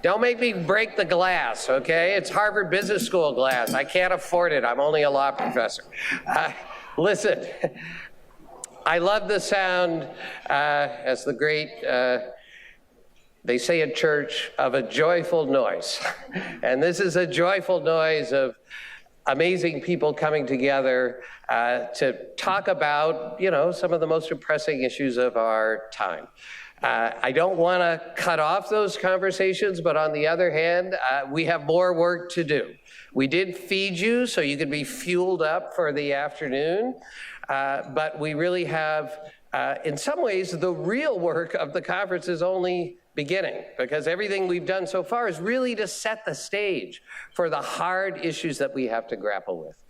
Don't make me break the glass, okay? It's Harvard Business School glass. I can't afford it. I'm only a law professor. Listen, I love the sound, as the great, they say at church, of a joyful noise. And this is a joyful noise of amazing people coming together to talk about, some of the most pressing issues of our time. I don't want to cut off those conversations, but on the other hand, we have more work to do. We did feed you so you could be fueled up for the afternoon, but we really have, in some ways, the real work of the conference is only beginning, because everything we've done so far is really to set the stage for the hard issues that we have to grapple with.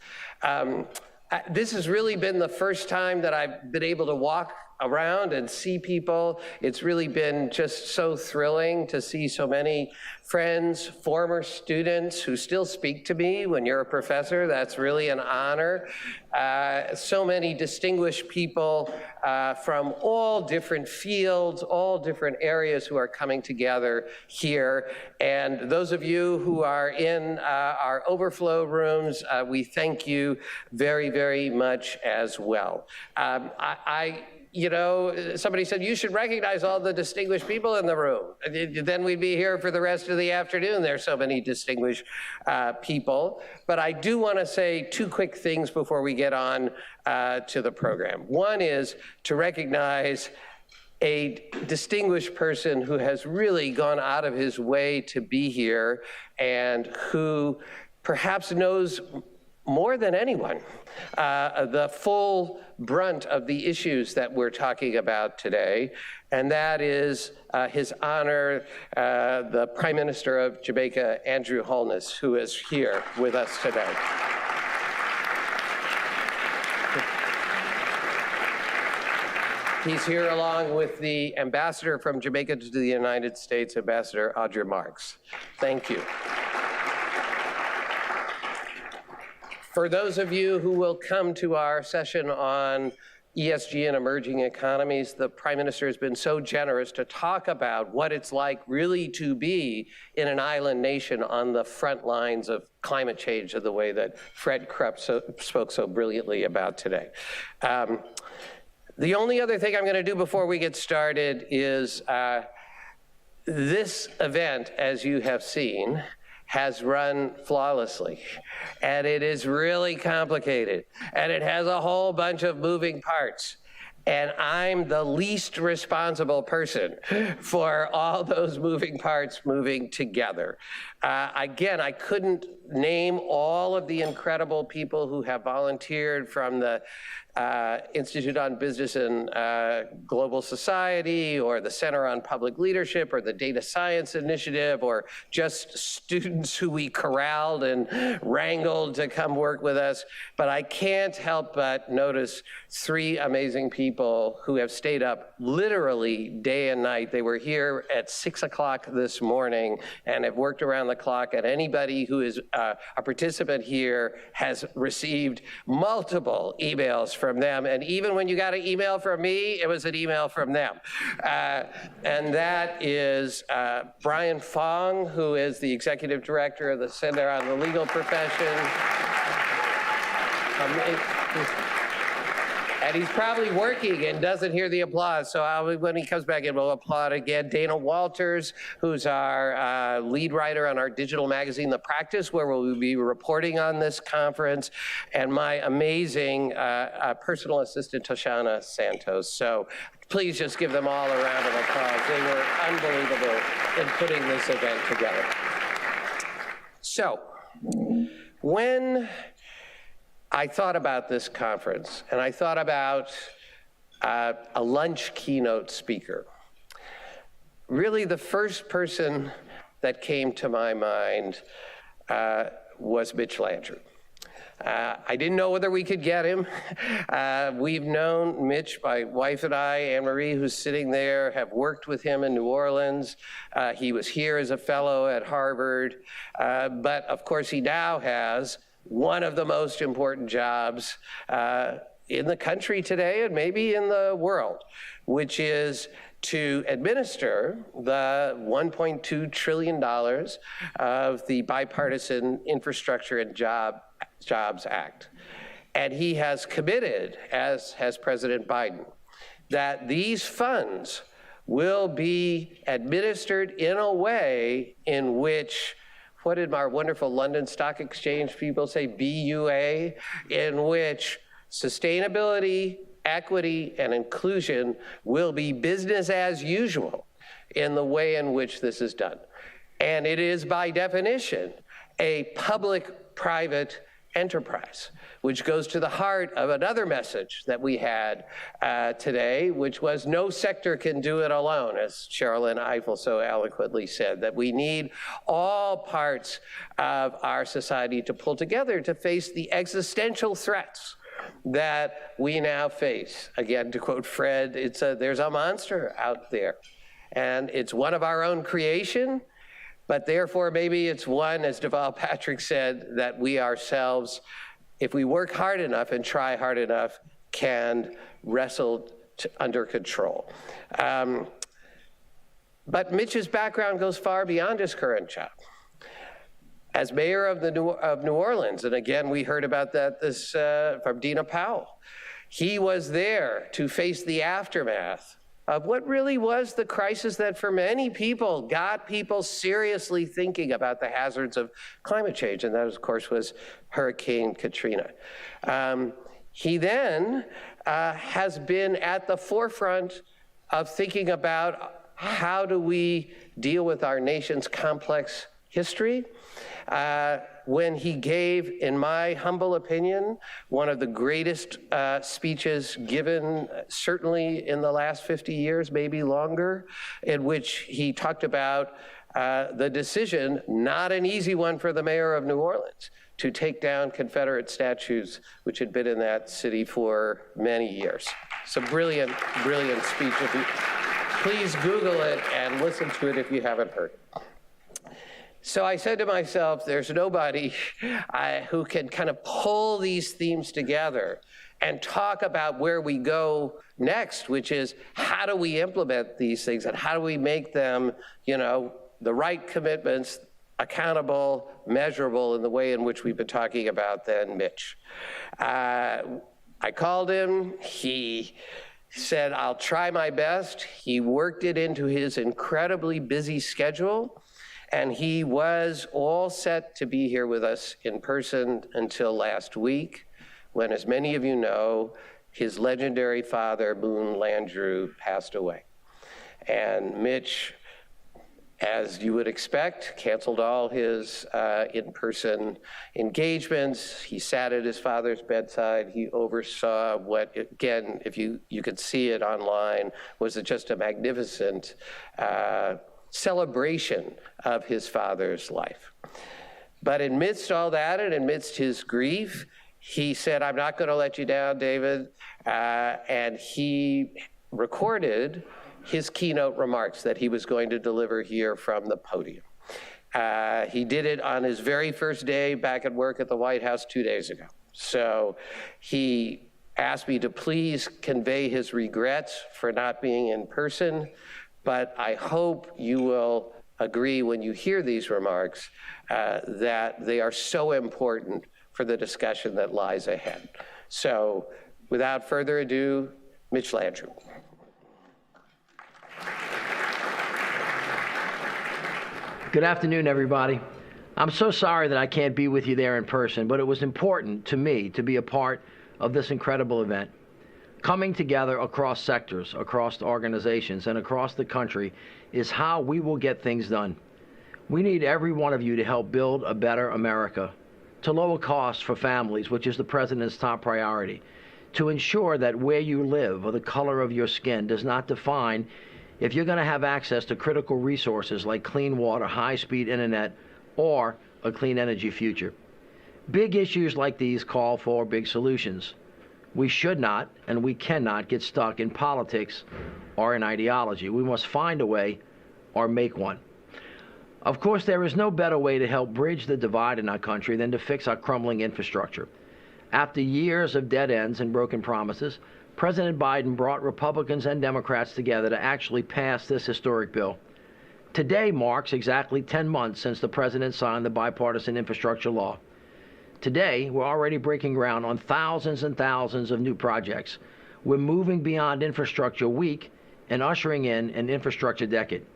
This has really been the first time that I've been able to walk around and see people. It's really been just so thrilling to see so many friends, former students who still speak to me when you're a professor. That's really an honor. So many distinguished people from all different fields, all different areas who are coming together here. And those of you who are in our overflow rooms, we thank you very, very much as well. Somebody said, you should recognize all the distinguished people in the room. Then we'd be here for the rest of the afternoon. There's so many distinguished people. But I do want to say two quick things before we get on to the program. One is to recognize a distinguished person who has really gone out of his way to be here and who perhaps knows more than anyone the full brunt of the issues that we're talking about today, and that is His Honor, the Prime Minister of Jamaica, Andrew Holness, who is here with us today. He's here along with the ambassador from Jamaica to the United States, Ambassador Audra Marks. Thank you. For those of you who will come to our session on ESG and emerging economies, the Prime Minister has been so generous to talk about what it's like really to be in an island nation on the front lines of climate change in the way that Fred Krupp spoke so brilliantly about today. The only other thing I'm going to do before we get started is this event, as you have seen, has run flawlessly, and it is really complicated, and it has a whole bunch of moving parts, and I'm the least responsible person for all those moving parts moving together. Again, I couldn't name all of the incredible people who have volunteered from the Institute on Business and Global Society, or the Center on Public Leadership, or the Data Science Initiative, or just students who we corralled and wrangled to come work with us. But I can't help but notice three amazing people who have stayed up literally day and night. They were here at 6 o'clock this morning and have worked around the clock, and anybody who is a participant here has received multiple emails from them, and even when you got an email from me, it was an email from them. And that is Brian Fong, who is the Executive Director of the Center on the Legal Profession. And he's probably working and doesn't hear the applause, so when he comes back in, we'll applaud again. Dana Walters, who's our lead writer on our digital magazine, The Practice, where we'll be reporting on this conference, and my amazing personal assistant, Toshana Santos. So please just give them all a round of applause. They were unbelievable in putting this event together. So, when I thought about this conference, and I thought about a lunch keynote speaker, really the first person that came to my mind was Mitch Landrieu. I didn't know whether we could get him. We've known Mitch, my wife and I, Anne-Marie, who's sitting there, have worked with him in New Orleans. He was here as a fellow at Harvard. But of course, he now has one of the most important jobs in the country today, and maybe in the world, which is to administer the $1.2 trillion of the Bipartisan Infrastructure and Jobs Act. And he has committed, as has President Biden, that these funds will be administered in a way in which, what did our wonderful London Stock Exchange people say, BUA, in which sustainability, equity, and inclusion will be business as usual in the way in which this is done. And it is, by definition, a public-private enterprise, which goes to the heart of another message that we had today, which was no sector can do it alone, as Sherilyn Ifill so eloquently said, that we need all parts of our society to pull together to face the existential threats that we now face. Again, to quote Fred, there's a monster out there, and it's one of our own creation, but therefore maybe it's one, as Deval Patrick said, that we ourselves, if we work hard enough and try hard enough, can wrestle under control. But Mitch's background goes far beyond his current job. As mayor of New Orleans, and again, we heard about that from Dina Powell, he was there to face the aftermath of what really was the crisis that for many people got people seriously thinking about the hazards of climate change, and that, of course, was Hurricane Katrina. He then has been at the forefront of thinking about how do we deal with our nation's complex history. When he gave, in my humble opinion, one of the greatest speeches given certainly in the last 50 years, maybe longer, in which he talked about the decision, not an easy one for the mayor of New Orleans, to take down Confederate statues which had been in that city for many years. It's a brilliant, brilliant speech. Please Google it and listen to it if you haven't heard it. So I said to myself, there's nobody who can kind of pull these themes together and talk about where we go next, which is how do we implement these things and how do we make them, the right commitments, accountable, measurable in the way in which we've been talking about than Mitch. I called him. He said, I'll try my best. He worked it into his incredibly busy schedule. And he was all set to be here with us in person until last week, when, as many of you know, his legendary father, Boone Landrieu, passed away. And Mitch, as you would expect, canceled all his in-person engagements. He sat at his father's bedside. He oversaw what, again, if you could see it online, was just a magnificent celebration of his father's life. But amidst all that and amidst his grief, he said, I'm not going to let you down, David. And he recorded his keynote remarks that he was going to deliver here from the podium. He did it on his very first day back at work at the White House 2 days ago. So he asked me to please convey his regrets for not being in person. But I hope you will agree when you hear these remarks that they are so important for the discussion that lies ahead. So without further ado, Mitch Landrieu. Good afternoon, everybody. I'm so sorry that I can't be with you there in person, but it was important to me to be a part of this incredible event. Coming together across sectors, across organizations, and across the country is how we will get things done. We need every one of you to help build a better America, to lower costs for families, which is the president's top priority, to ensure that where you live or the color of your skin does not define if you're going to have access to critical resources like clean water, high-speed internet, or a clean energy future. Big issues like these call for big solutions. We should not and we cannot get stuck in politics or in ideology. We must find a way or make one. Of course, there is no better way to help bridge the divide in our country than to fix our crumbling infrastructure. After years of dead ends and broken promises, President Biden brought Republicans and Democrats together to actually pass this historic bill. Today marks exactly 10 months since the president signed the bipartisan infrastructure law. Today, we're already breaking ground on thousands and thousands of new projects. We're moving beyond infrastructure week and ushering in an infrastructure decade.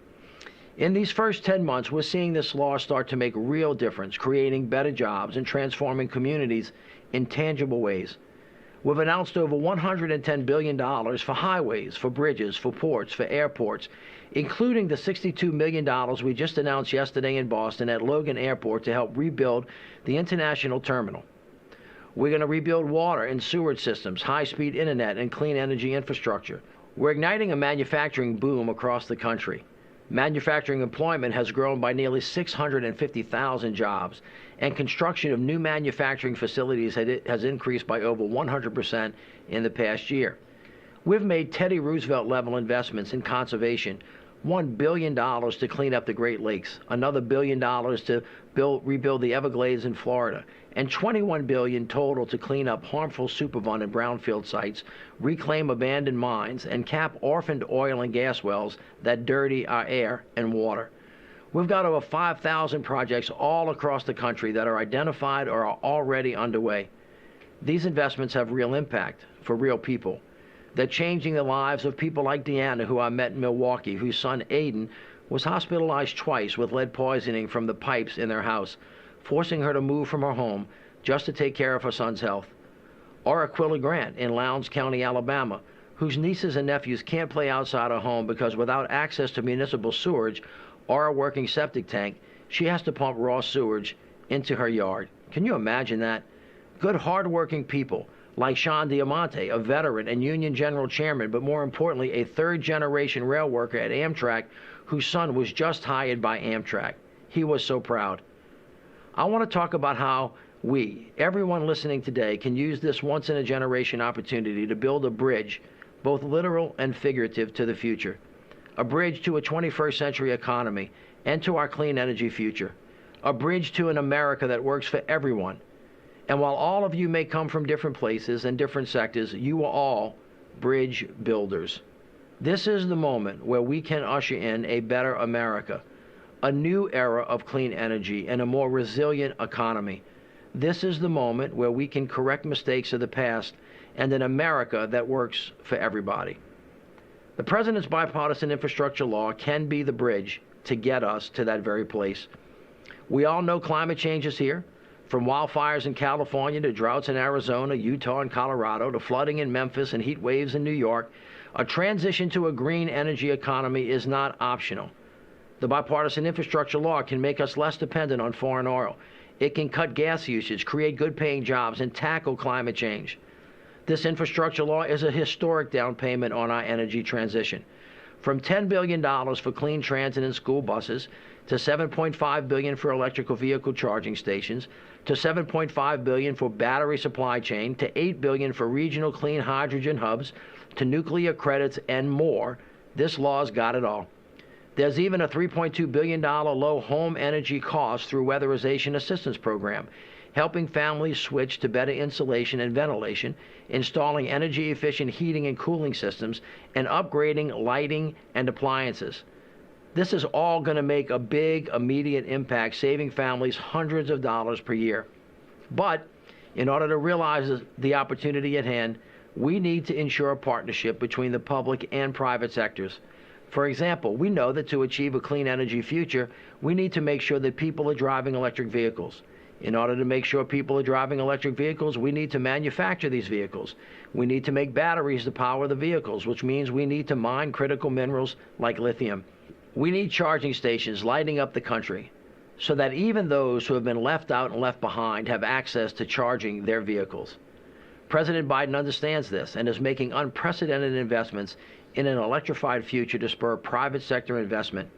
In these first 10 months, we're seeing this law start to make a real difference, creating better jobs and transforming communities in tangible ways. We've announced over $110 billion for highways, for bridges, for ports, for airports, including the $62 million we just announced yesterday in Boston at Logan Airport to help rebuild the international terminal. We're going to rebuild water and sewage systems, high-speed internet, and clean energy infrastructure. We're igniting a manufacturing boom across the country. Manufacturing employment has grown by nearly 650,000 jobs, and construction of new manufacturing facilities has increased by over 100% in the past year. We've made Teddy Roosevelt-level investments in conservation, $1 billion to clean up the Great Lakes, another $1 billion to rebuild the Everglades in Florida, and $21 billion total to clean up harmful Superfund and brownfield sites, reclaim abandoned mines, and cap orphaned oil and gas wells that dirty our air and water. We've got over 5,000 projects all across the country that are identified or are already underway. These investments have real impact for real people. They're changing the lives of people like Deanna, who I met in Milwaukee, whose son Aiden was hospitalized twice with lead poisoning from the pipes in their house, forcing her to move from her home just to take care of her son's health. Or Aquila Grant in Lowndes County, Alabama, whose nieces and nephews can't play outside her home because without access to municipal sewage or a working septic tank, she has to pump raw sewage into her yard. Can you imagine that? Good, hard-working people like Sean Diamante, a veteran and union general chairman, but more importantly, a third-generation rail worker at Amtrak whose son was just hired by Amtrak. He was so proud. I want to talk about how we, everyone listening today, can use this once-in-a-generation opportunity to build a bridge, both literal and figurative, to the future. A bridge to a 21st century economy and to our clean energy future. A bridge to an America that works for everyone. And while all of you may come from different places and different sectors, you are all bridge builders. This is the moment where we can usher in a better America, a new era of clean energy, and a more resilient economy. This is the moment where we can correct mistakes of the past and an America that works for everybody. The President's bipartisan infrastructure law can be the bridge to get us to that very place. We all know climate change is here. From wildfires in California to droughts in Arizona, Utah, and Colorado, to flooding in Memphis and heat waves in New York, a transition to a green energy economy is not optional. The bipartisan infrastructure law can make us less dependent on foreign oil. It can cut gas usage, create good-paying jobs, and tackle climate change. This infrastructure law is a historic down payment on our energy transition. From $10 billion for clean transit and school buses, to $7.5 billion for electrical vehicle charging stations, to $7.5 billion for battery supply chain, to $8 billion for regional clean hydrogen hubs, to nuclear credits, and more, this law's got it all. There's even a $3.2 billion low home energy cost through weatherization assistance program, helping families switch to better insulation and ventilation, installing energy-efficient heating and cooling systems, and upgrading lighting and appliances. This is all going to make a big, immediate impact, saving families hundreds of dollars per year. But in order to realize the opportunity at hand, we need to ensure a partnership between the public and private sectors. For example, we know that to achieve a clean energy future, we need to make sure that people are driving electric vehicles. In order to make sure people are driving electric vehicles, we need to manufacture these vehicles. We need to make batteries to power the vehicles, which means we need to mine critical minerals like lithium. We need charging stations lighting up the country so that even those who have been left out and left behind have access to charging their vehicles. President Biden understands this and is making unprecedented investments in an electrified future to spur private sector investment.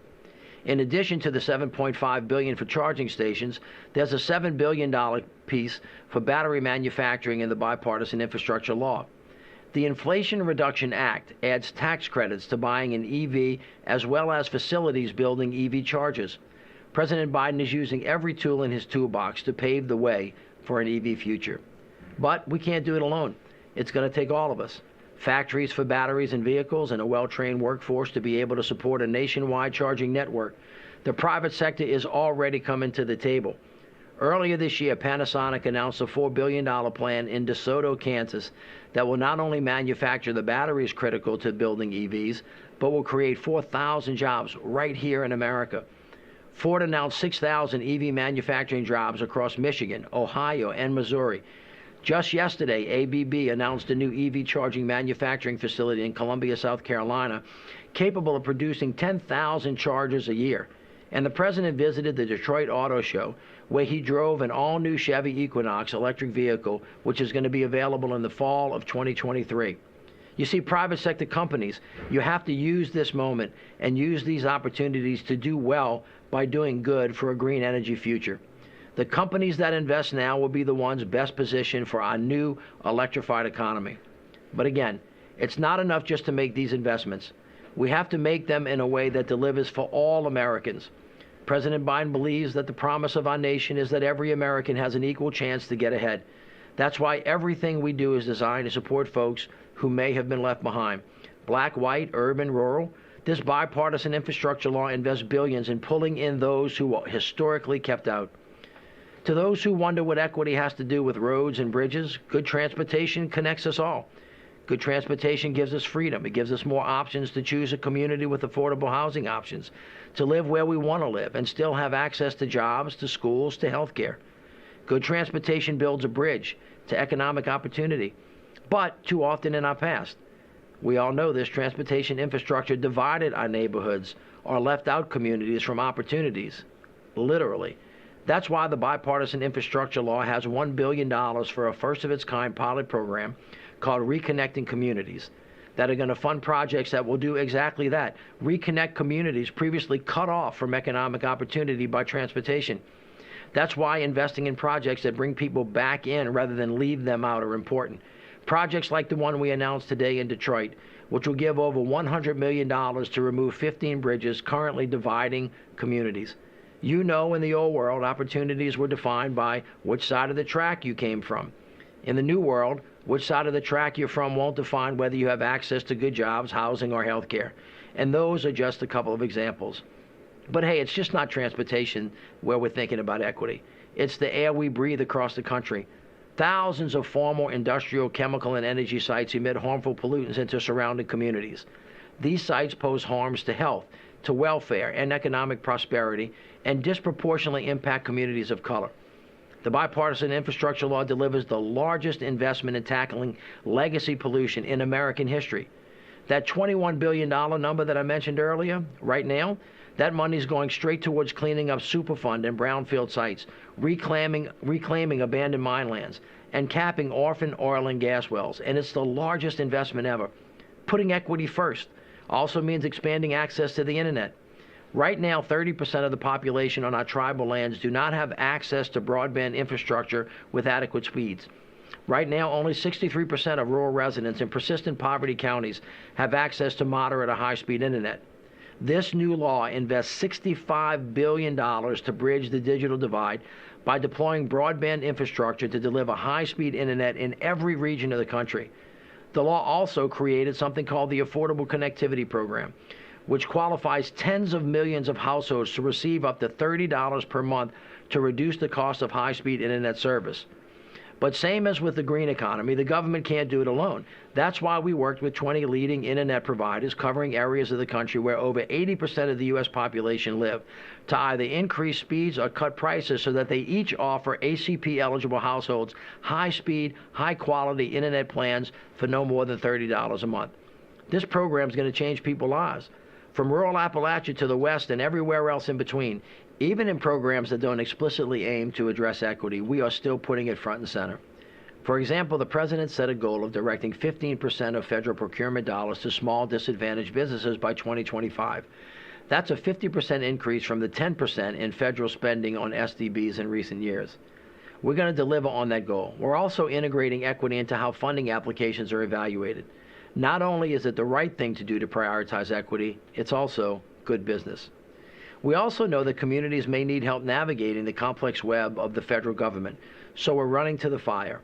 In addition to the $7.5 billion for charging stations, there's a $7 billion piece for battery manufacturing in the bipartisan infrastructure law. The Inflation Reduction Act adds tax credits to buying an EV as well as facilities building EV chargers. President Biden is using every tool in his toolbox to pave the way for an EV future. But we can't do it alone. It's going to take all of us. factories for batteries and vehicles, and a well-trained workforce to be able to support a nationwide charging network. The private sector is already coming to the table. Earlier this year, Panasonic announced a $4 billion plan in DeSoto, Kansas, that will not only manufacture the batteries critical to building EVs, but will create 4,000 jobs right here in America. Ford announced 6,000 EV manufacturing jobs across Michigan, Ohio, and Missouri. Just yesterday, ABB announced a new EV charging manufacturing facility in Columbia, South Carolina, capable of producing 10,000 chargers a year. And the president visited the Detroit Auto Show, where he drove an all-new Chevy Equinox electric vehicle, which is going to be available in the fall of 2023. You see, private sector companies, you have to use this moment and use these opportunities to do well by doing good for a green energy future. The companies that invest now will be the ones best positioned for our new electrified economy. But again, it's not enough just to make these investments. We have to make them in a way that delivers for all Americans. President Biden believes that the promise of our nation is that every American has an equal chance to get ahead. That's why everything we do is designed to support folks who may have been left behind. Black, white, urban, rural. This bipartisan infrastructure law invests billions in pulling in those who were historically kept out. To those who wonder what equity has to do with roads and bridges, good transportation connects us all. Good transportation gives us freedom. It gives us more options to choose a community with affordable housing options, to live where we want to live and still have access to jobs, to schools, to health care. Good transportation builds a bridge to economic opportunity. But too often in our past, we all know this, transportation infrastructure divided our neighborhoods or left out communities from opportunities, literally. That's why the bipartisan infrastructure law has $1 billion for a first-of-its-kind pilot program called Reconnecting Communities that are going to fund projects that will do exactly that, reconnect communities previously cut off from economic opportunity by transportation. That's why investing in projects that bring people back in rather than leave them out are important. Projects like the one we announced today in Detroit, which will give over $100 million to remove 15 bridges currently dividing communities. You know, in the old world, opportunities were defined by which side of the track you came from. In the new world, which side of the track you're from won't define whether you have access to good jobs, housing, or health care. And those are just a couple of examples. But hey, it's just not transportation where we're thinking about equity. It's the air we breathe across the country. Thousands of former industrial, chemical, and energy sites emit harmful pollutants into surrounding communities. These sites pose harms to health, to welfare, and economic prosperity, and disproportionately impact communities of color. The bipartisan infrastructure law delivers the largest investment in tackling legacy pollution in American history. That $21 billion number that I mentioned earlier, right now, that money is going straight towards cleaning up Superfund and brownfield sites, reclaiming abandoned mine lands, and capping orphan oil and gas wells. And it's the largest investment ever. Putting equity first also means expanding access to the internet. Right now, 30% of the population on our tribal lands do not have access to broadband infrastructure with adequate speeds. Right now, only 63% of rural residents in persistent poverty counties have access to moderate or high-speed internet. This new law invests $65 billion to bridge the digital divide by deploying broadband infrastructure to deliver high-speed internet in every region of the country. The law also created something called the Affordable Connectivity Program, which qualifies tens of millions of households to receive up to $30 per month to reduce the cost of high-speed internet service. But same as with the green economy, the government can't do it alone. That's why we worked with 20 leading internet providers covering areas of the country where over 80% of the U.S. population live to either increase speeds or cut prices so that they each offer ACP-eligible households high-speed, high-quality internet plans for no more than $30 a month. This program is going to change people's lives, from rural Appalachia to the West and everywhere else in between. Even in programs that don't explicitly aim to address equity, we are still putting it front and center. For example, the president set a goal of directing 15% of federal procurement dollars to small disadvantaged businesses by 2025. That's a 50% increase from the 10% in federal spending on SDBs in recent years. We're going to deliver on that goal. We're also integrating equity into how funding applications are evaluated. Not only is it the right thing to do to prioritize equity, it's also good business. We also know that communities may need help navigating the complex web of the federal government, so we're running to the fire.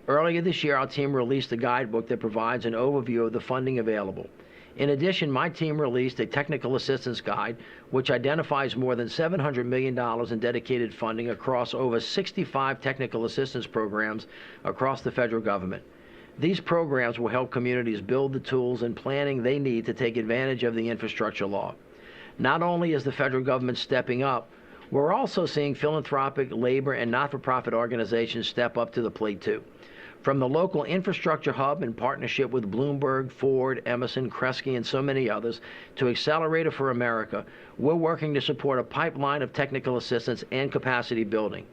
Earlier this year, our team released a guidebook that provides an overview of the funding available. In addition, my team released a technical assistance guide, which identifies more than $700 million in dedicated funding across over 65 technical assistance programs across the federal government. These programs will help communities build the tools and planning they need to take advantage of the infrastructure law. Not only is the federal government stepping up, we're also seeing philanthropic, labor, and not-for-profit organizations step up to the plate too. From the local infrastructure hub in partnership with Bloomberg, Ford, Emerson, Kresge, and so many others, to Accelerator for America, we're working to support a pipeline of technical assistance and capacity building.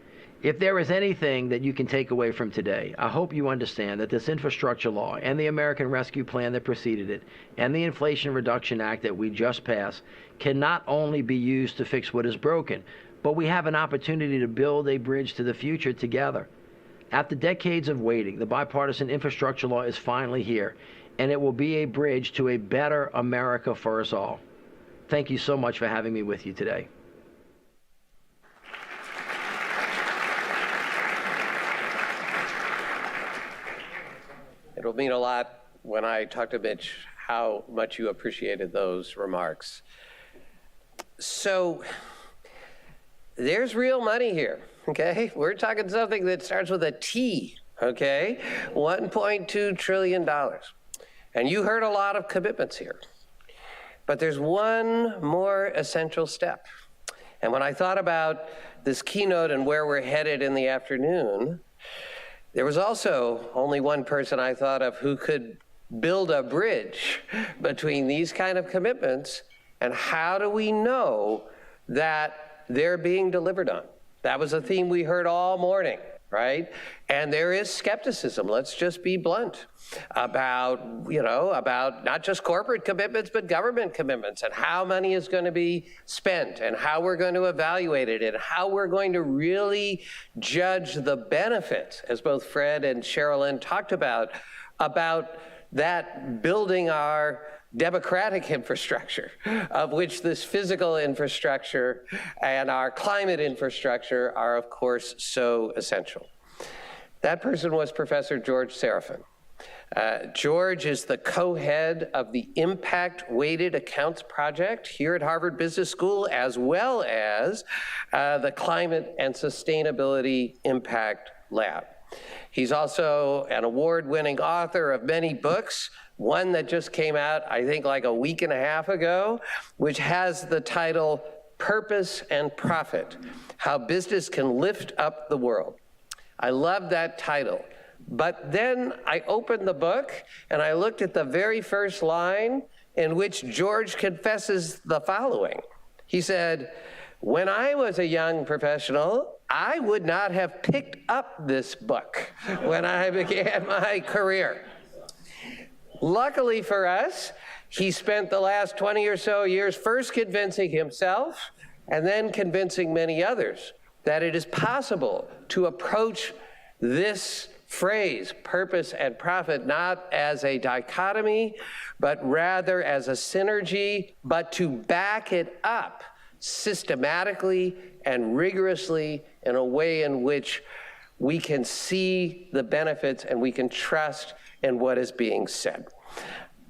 If there is anything that you can take away from today, I hope you understand that this infrastructure law and the American Rescue Plan that preceded it and the Inflation Reduction Act that we just passed can not only be used to fix what is broken, but we have an opportunity to build a bridge to the future together. After decades of waiting, the bipartisan infrastructure law is finally here, and it will be a bridge to a better America for us all. Thank you so much for having me with you today. It'll mean a lot when I talk to Mitch how much you appreciated those remarks. So there's real money here, okay? We're talking something that starts with a T, okay? $1.2 trillion. And you heard a lot of commitments here. But there's one more essential step. And when I thought about this keynote and where we're headed in the afternoon, there was also only one person I thought of who could build a bridge between these kind of commitments and how do we know that they're being delivered on. That was a theme we heard all morning, right? And there is skepticism, let's just be blunt, about not just corporate commitments, but government commitments and how money is going to be spent and how we're going to evaluate it and how we're going to really judge the benefits, as both Fred and Sherilyn talked about that building our democratic infrastructure, of which this physical infrastructure and our climate infrastructure are, of course, so essential. That person was Professor George Serafin. George is the co-head of the Impact Weighted Accounts Project here at Harvard Business School, as well as the Climate and Sustainability Impact Lab. He's also an award-winning author of many books, one that just came out, I think, like a week and a half ago, which has the title, Purpose and Profit, How Business Can Lift Up the World. I love that title. But then I opened the book and I looked at the very first line in which George confesses the following. He said, "When I was a young professional, I would not have picked up this book when I began my career." Luckily for us, he spent the last 20 or so years first convincing himself and then convincing many others that it is possible to approach this phrase, purpose and profit, not as a dichotomy, but rather as a synergy, but to back it up systematically and rigorously in a way in which we can see the benefits and we can trust in what is being said.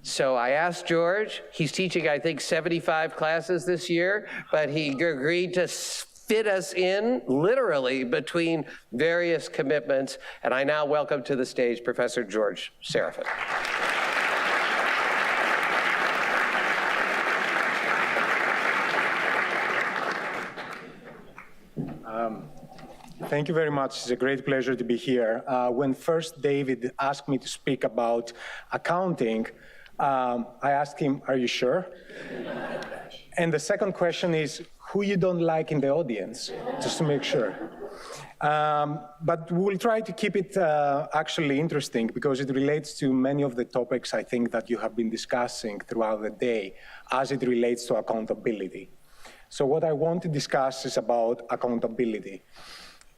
So I asked George, he's teaching, I think, 75 classes this year, but he agreed to fit us in, literally, between various commitments. And I now welcome to the stage Professor George Serafin. Thank you very much. It's a great pleasure to be here. When first David asked me to speak about accounting, I asked him, "Are you sure?" And the second question is, who you don't like in the audience, just to make sure. But we'll try to keep it actually interesting because it relates to many of the topics I think that you have been discussing throughout the day as it relates to accountability. So what I want to discuss is about accountability.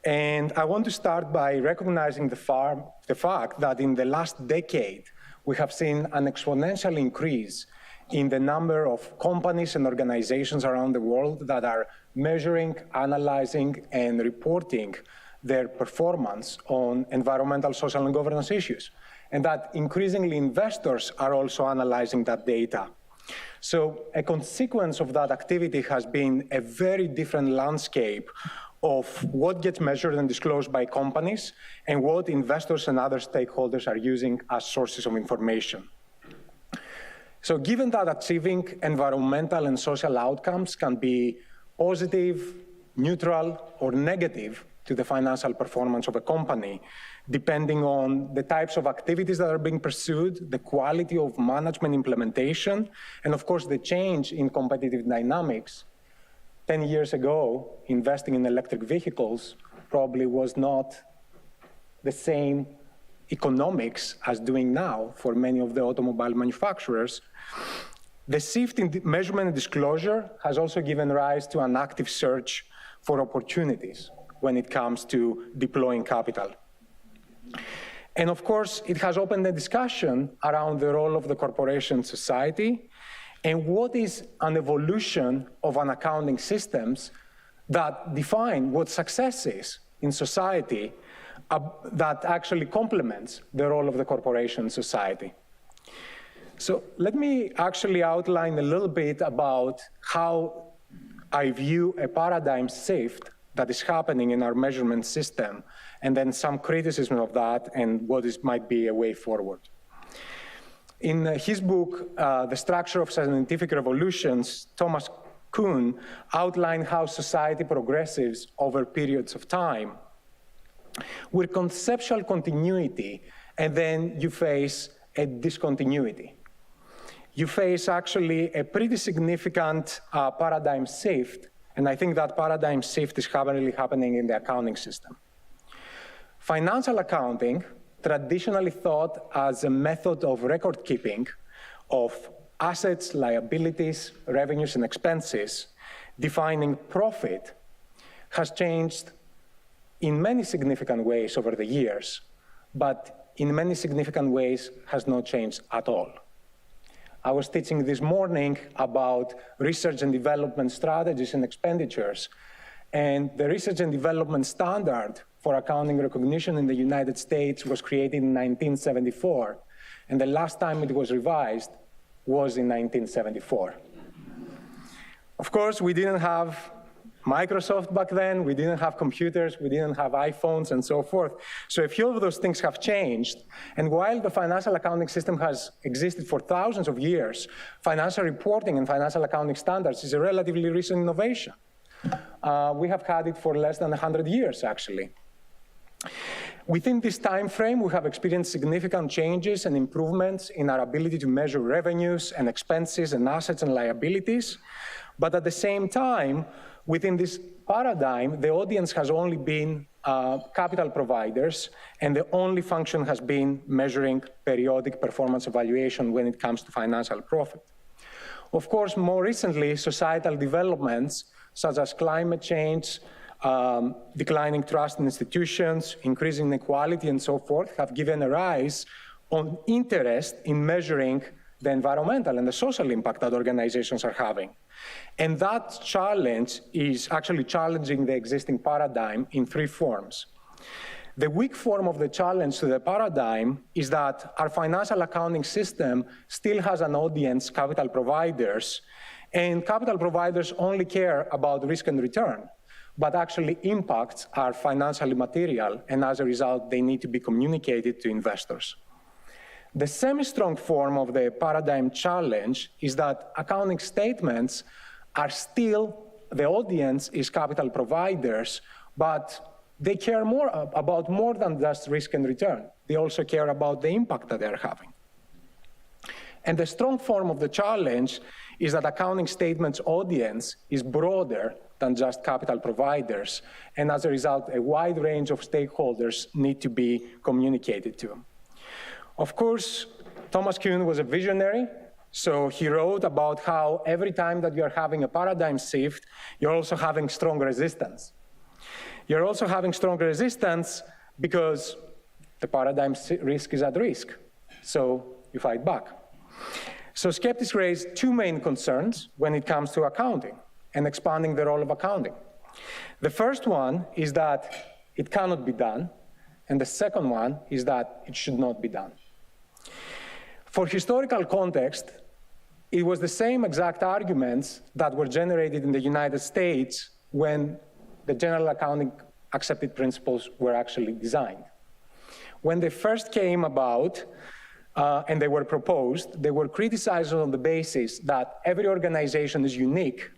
And I want to start by recognizing the fact that in the last decade, we have seen an exponential increase in the number of companies and organizations around the world that are measuring, analyzing, and reporting their performance on environmental, social, and governance issues, and that increasingly investors are also analyzing that data. So a consequence of that activity has been a very different landscape of what gets measured and disclosed by companies and what investors and other stakeholders are using as sources of information. So given that achieving environmental and social outcomes can be positive, neutral, or negative to the financial performance of a company, depending on the types of activities that are being pursued, the quality of management implementation, and of course the change in competitive dynamics. 10 years ago, investing in electric vehicles probably was not the same economics as doing now for many of the automobile manufacturers. The shift in measurement and disclosure has also given rise to an active search for opportunities when it comes to deploying capital. And of course, it has opened a discussion around the role of the corporation society and what is an evolution of an accounting systems that define what success is in society that actually complements the role of the corporation society. So let me actually outline a little bit about how I view a paradigm shift that is happening in our measurement system, and then some criticism of that and what might be a way forward. In his book, The Structure of Scientific Revolutions, Thomas Kuhn outlined how society progresses over periods of time with conceptual continuity, and then you face a discontinuity. You face actually a pretty significant paradigm shift, and I think that paradigm shift is currently happening in the accounting system. Financial accounting, traditionally thought as a method of record keeping of assets, liabilities, revenues, and expenses, defining profit, has changed in many significant ways over the years, but in many significant ways has not changed at all. I was teaching this morning about research and development strategies and expenditures, and the research and development standard for accounting recognition in the United States was created in 1974, and the last time it was revised was in 1974. Of course, we didn't have Microsoft back then, we didn't have computers, we didn't have iPhones and so forth. So a few of those things have changed. And while the financial accounting system has existed for thousands of years, financial reporting and financial accounting standards is a relatively recent innovation. We have had it for less than 100 years, actually. Within this time frame, we have experienced significant changes and improvements in our ability to measure revenues and expenses and assets and liabilities. But at the same time, within this paradigm, the audience has only been capital providers, and the only function has been measuring periodic performance evaluation when it comes to financial profit. Of course, more recently, societal developments such as climate change, declining trust in institutions, increasing inequality, and so forth, have given a rise on interest in measuring the environmental and the social impact that organizations are having. And that challenge is actually challenging the existing paradigm in three forms. The weak form of the challenge to the paradigm is that our financial accounting system still has an audience, capital providers, and capital providers only care about risk and return, but actually impacts are financially material, and as a result, they need to be communicated to investors. The semi-strong form of the paradigm challenge is that accounting statements are still, the audience is capital providers, but they care more about more than just risk and return. They also care about the impact that they're having. And the strong form of the challenge is that accounting statements audience is broader than just capital providers, and as a result, a wide range of stakeholders need to be communicated to. Of course, Thomas Kuhn was a visionary, so he wrote about how every time that you're having a paradigm shift, you're also having strong resistance. You're also having strong resistance because the paradigm risk is at risk, so you fight back. So skeptics raise two main concerns when it comes to accounting and expanding the role of accounting. The first one is that it cannot be done. And the second one is that it should not be done. For historical context, it was the same exact arguments that were generated in the United States when the general accounting accepted principles were actually designed. When they first came about and they were proposed, they were criticized on the basis that every organization is unique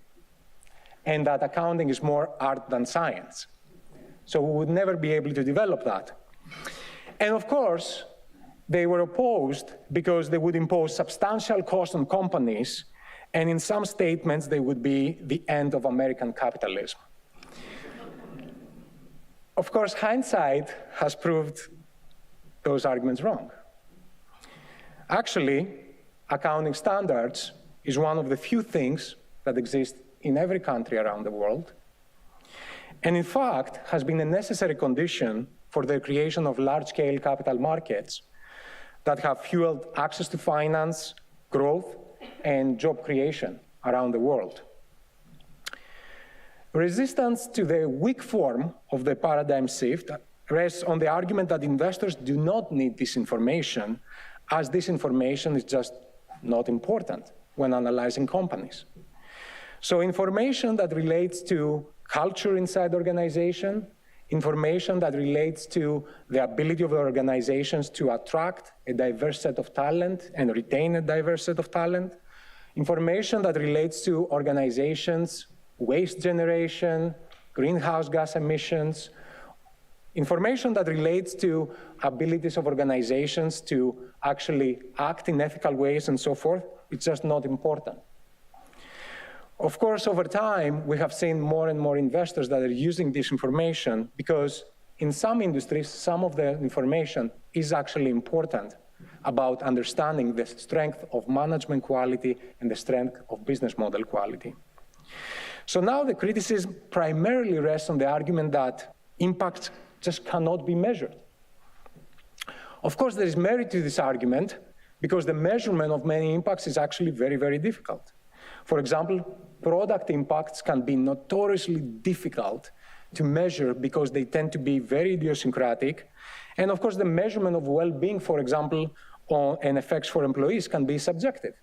and that accounting is more art than science. So we would never be able to develop that. And of course, they were opposed because they would impose substantial costs on companies, and in some statements, they would be the end of American capitalism. Of course, hindsight has proved those arguments wrong. Actually, accounting standards is one of the few things that exist in every country around the world, and in fact, has been a necessary condition for the creation of large-scale capital markets that have fueled access to finance, growth, and job creation around the world. Resistance to the weak form of the paradigm shift rests on the argument that investors do not need this information, as this information is just not important when analyzing companies. So information that relates to culture inside the organization, information that relates to the ability of the organizations to attract a diverse set of talent and retain a diverse set of talent, information that relates to organizations' waste generation, greenhouse gas emissions, information that relates to abilities of organizations to actually act in ethical ways and so forth, it's just not important. Of course, over time, we have seen more and more investors that are using this information because in some industries, some of the information is actually important about understanding the strength of management quality and the strength of business model quality. So now the criticism primarily rests on the argument that impacts just cannot be measured. Of course, there is merit to this argument because the measurement of many impacts is actually very, very difficult. For example, product impacts can be notoriously difficult to measure because they tend to be very idiosyncratic. And of course, the measurement of well-being, for example, and effects for employees can be subjective.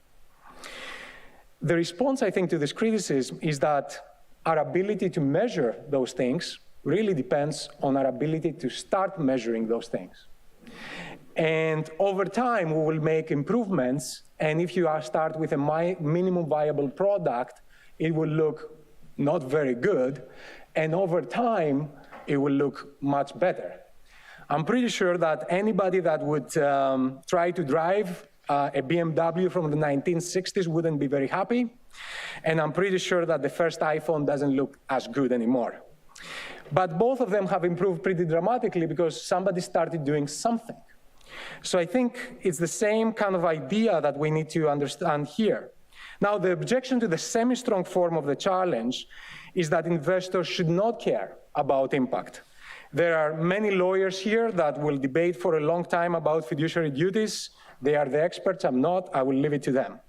The response, I think, to this criticism is that our ability to measure those things really depends on our ability to start measuring those things. And over time, we will make improvements. And if you start with a minimum viable product, it will look not very good. And over time, it will look much better. I'm pretty sure that anybody that would try to drive a BMW from the 1960s wouldn't be very happy. And I'm pretty sure that the first iPhone doesn't look as good anymore. But both of them have improved pretty dramatically because somebody started doing something. So I think it's the same kind of idea that we need to understand here. Now, the objection to the semi-strong form of the challenge is that investors should not care about impact. There are many lawyers here that will debate for a long time about fiduciary duties. They are the experts, I'm not, I will leave it to them.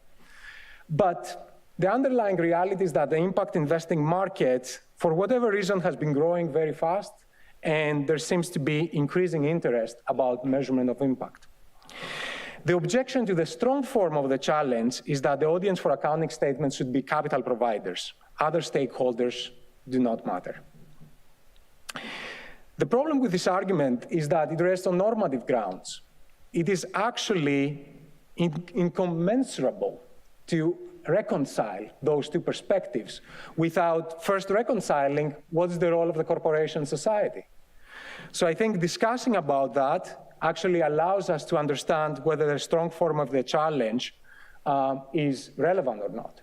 But the underlying reality is that the impact investing market, for whatever reason, has been growing very fast, and there seems to be increasing interest about measurement of impact. The objection to the strong form of the challenge is that the audience for accounting statements should be capital providers. Other stakeholders do not matter. The problem with this argument is that it rests on normative grounds. It is actually incommensurable to reconcile those two perspectives without first reconciling what is the role of the corporation society. So I think discussing about that actually allows us to understand whether the strong form of the challenge is relevant or not.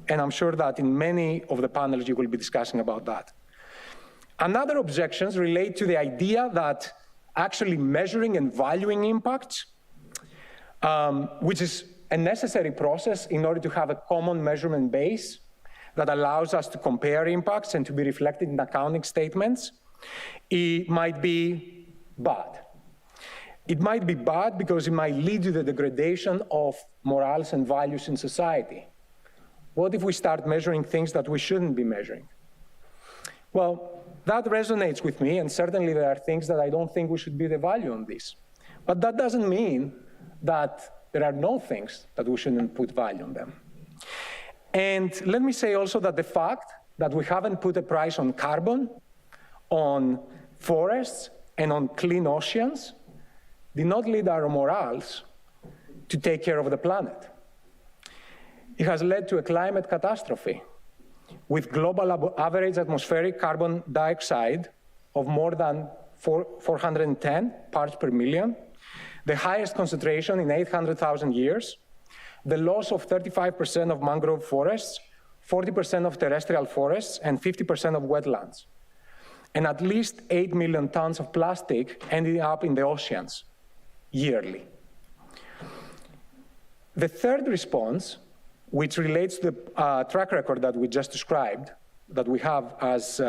And I'm sure that in many of the panels you will be discussing about that. Another objections relate to the idea that actually measuring and valuing impacts, which is a necessary process in order to have a common measurement base that allows us to compare impacts and to be reflected in accounting statements, it might be bad. It might be bad because it might lead to the degradation of morals and values in society. What if we start measuring things that we shouldn't be measuring? Well, That resonates with me, and certainly there are things that I don't think we should be the value on this. But that doesn't mean that there are no things that we shouldn't put value on them. And let me say also that the fact that we haven't put a price on carbon, on forests, and on clean oceans did not lead our morals to take care of the planet. It has led to a climate catastrophe with global average atmospheric carbon dioxide of more than 410 parts per million, the highest concentration in 800,000 years, the loss of 35% of mangrove forests, 40% of terrestrial forests, and 50% of wetlands, and at least 8 million tons of plastic ending up in the oceans yearly. The third response, which relates to the track record that we just described, that we have as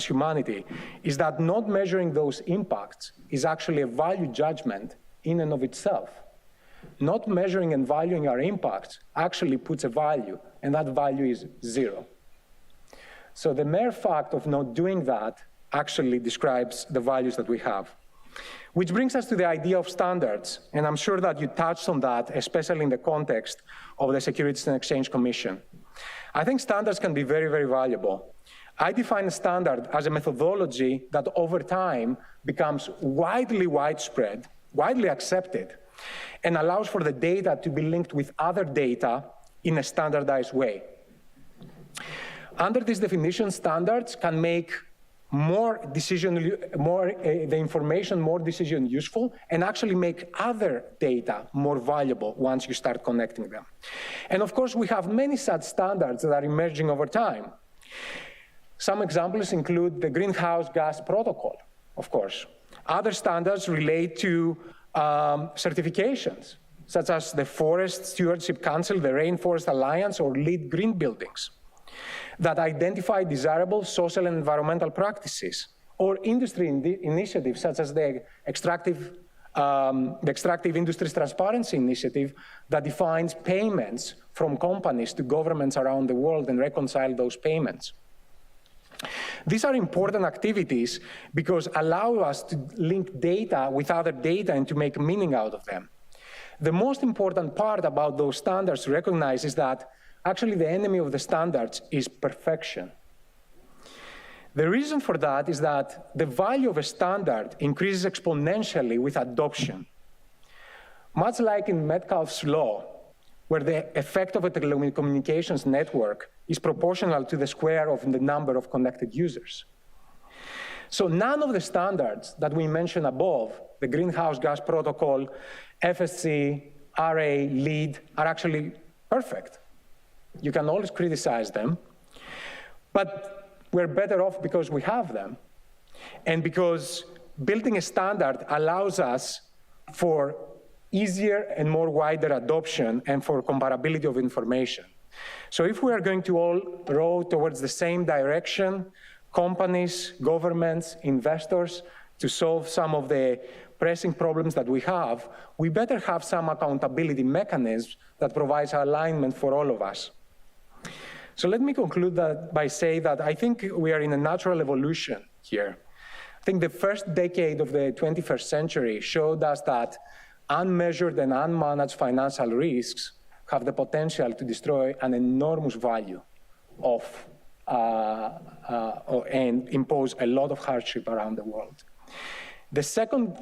humanity, is that not measuring those impacts is actually a value judgment in and of itself. Not measuring and valuing our impacts actually puts a value, and that value is 0. So the mere fact of not doing that actually describes the values that we have. Which brings us to the idea of standards, and I'm sure that you touched on that, especially in the context of the Securities and Exchange Commission. I think standards can be very, very valuable. I define a standard as a methodology that over time becomes widespread, widely accepted, and allows for the data to be linked with other data in a standardized way. Under this definition, standards can make the information more decision useful and actually make other data more valuable once you start connecting them. And of course, we have many such standards that are emerging over time. Some examples include the Greenhouse Gas Protocol, of course. Other standards relate to certifications, such as the Forest Stewardship Council, the Rainforest Alliance, or LEED Green Buildings, that identify desirable social and environmental practices, or industry initiatives such as the Extractive Industries Transparency Initiative that defines payments from companies to governments around the world and reconcile those payments. These are important activities because allow us to link data with other data and to make meaning out of them. The most important part about those standards to recognize is that actually the enemy of the standards is perfection. The reason for that is that the value of a standard increases exponentially with adoption. Much like in Metcalfe's law, where the effect of a telecommunications network is proportional to the square of the number of connected users. So none of the standards that we mentioned above, the Greenhouse Gas Protocol, FSC, RA, LEED, are actually perfect. You can always criticize them, but we're better off because we have them, and because building a standard allows us for easier and more wider adoption and for comparability of information. So if we are going to all row towards the same direction, companies, governments, investors, to solve some of the pressing problems that we have, we better have some accountability mechanisms that provides alignment for all of us. So let me conclude that by saying that I think we are in a natural evolution here. I think the first decade of the 21st century showed us that unmeasured and unmanaged financial risks have the potential to destroy an enormous value of and impose a lot of hardship around the world. The second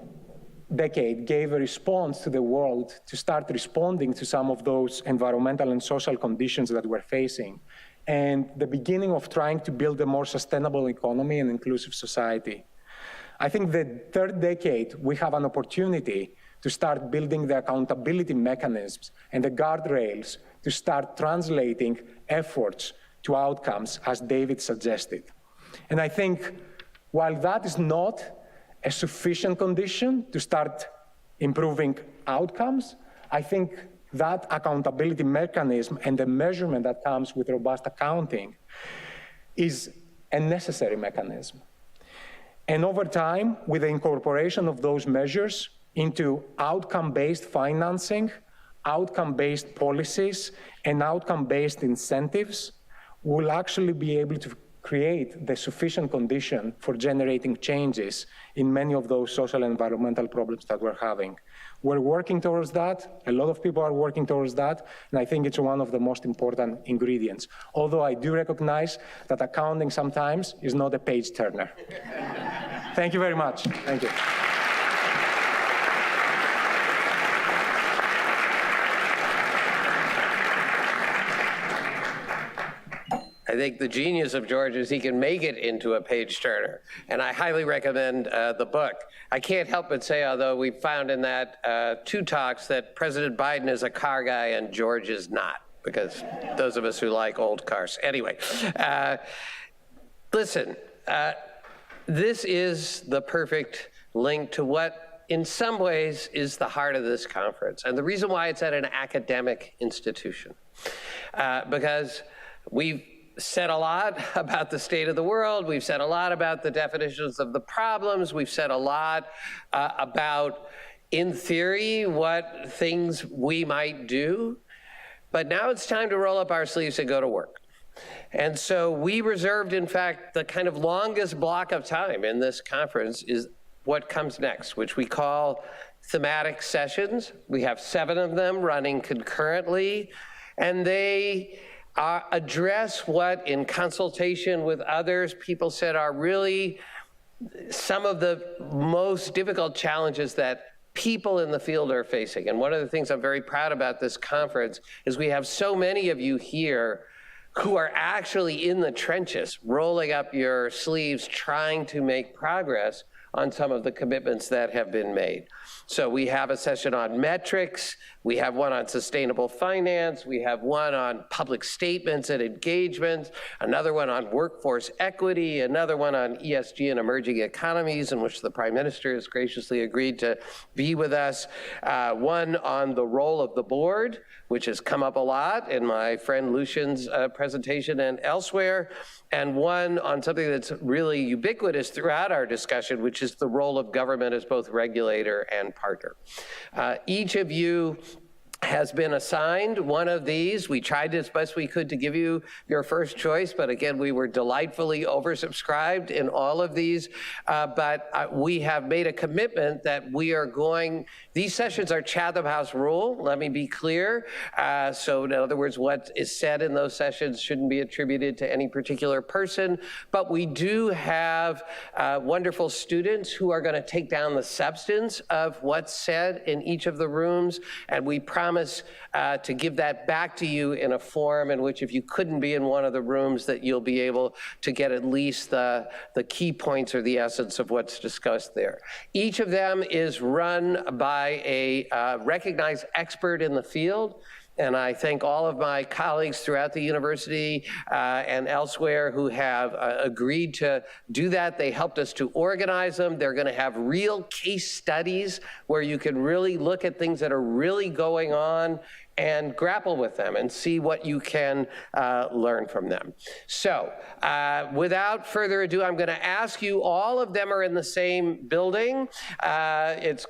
decade gave a response to the world to start responding to some of those environmental and social conditions that we're facing, and the beginning of trying to build a more sustainable economy and inclusive society. I think the third decade, we have an opportunity to start building the accountability mechanisms and the guardrails to start translating efforts to outcomes, as David suggested. And I think while that is not a sufficient condition to start improving outcomes, I think that accountability mechanism and the measurement that comes with robust accounting is a necessary mechanism. And over time, with the incorporation of those measures into outcome-based financing, outcome-based policies, and outcome-based incentives, we'll actually be able to create the sufficient condition for generating changes in many of those social and environmental problems that we're having. We're working towards that. A lot of people are working towards that, and I think it's one of the most important ingredients. Although I do recognize that accounting sometimes is not a page turner. Thank you very much. Thank you. I think the genius of George is he can make it into a page turner, and I highly recommend the book. I can't help but say, although we found in that 2 talks that President Biden is a car guy and George is not, because those of us who like old cars. Anyway, listen, this is the perfect link to what in some ways is the heart of this conference, and the reason why it's at an academic institution, because we've said a lot about the state of the world. We've said a lot about the definitions of the problems. We've said a lot about, in theory, what things we might do. But now it's time to roll up our sleeves and go to work. And so we reserved, in fact, the kind of longest block of time in this conference is what comes next, which we call thematic sessions. We have 7 of them running concurrently, and they address what, in consultation with others, people said are really some of the most difficult challenges that people in the field are facing. And one of the things I'm very proud about this conference is we have so many of you here who are actually in the trenches, rolling up your sleeves, trying to make progress on some of the commitments that have been made. So we have a session on metrics, we have one on sustainable finance, we have one on public statements and engagements, another one on workforce equity, another one on ESG and emerging economies, in which the Prime Minister has graciously agreed to be with us, one on the role of the board, which has come up a lot in my friend Lucian's presentation and elsewhere, and one on something that's really ubiquitous throughout our discussion, which is the role of government as both regulator and partner. Each of you has been assigned one of these. We tried as best we could to give you your first choice, but again, we were delightfully oversubscribed in all of these. But we have made a commitment that we are going, these sessions are Chatham House rule, let me be clear. So in other words, what is said in those sessions shouldn't be attributed to any particular person, but we do have wonderful students who are gonna take down the substance of what's said in each of the rooms, and we promise to give that back to you in a form in which if you couldn't be in one of the rooms that you'll be able to get at least the key points or the essence of what's discussed there. Each of them is run by a recognized expert in the field. And I thank all of my colleagues throughout the university and elsewhere who have agreed to do that. They helped us to organize them. They're going to have real case studies where you can really look at things that are really going on and grapple with them and see what you can learn from them. So without further ado, I'm going to ask you, all of them are in the same building. You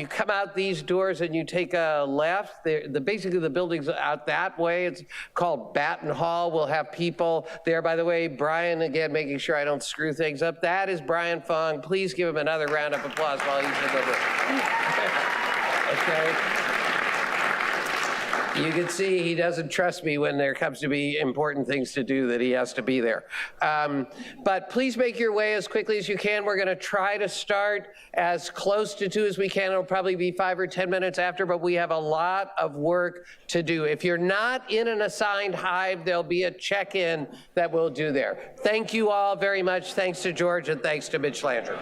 come out these doors and you take a left. Basically the building's out that way. It's called Batten Hall. We'll have people there. By the way, Brian, again, making sure I don't screw things up. That is Brian Fong. Please give him another round of applause while he's in the room. Okay. You can see he doesn't trust me when there comes to be important things to do that he has to be there. But please make your way as quickly as you can. We're going to try to start as close to 2 as we can. It'll probably be 5 or 10 minutes after, but we have a lot of work to do. If you're not in an assigned hive, there'll be a check-in that we'll do there. Thank you all very much. Thanks to George and thanks to Mitch Landrieu.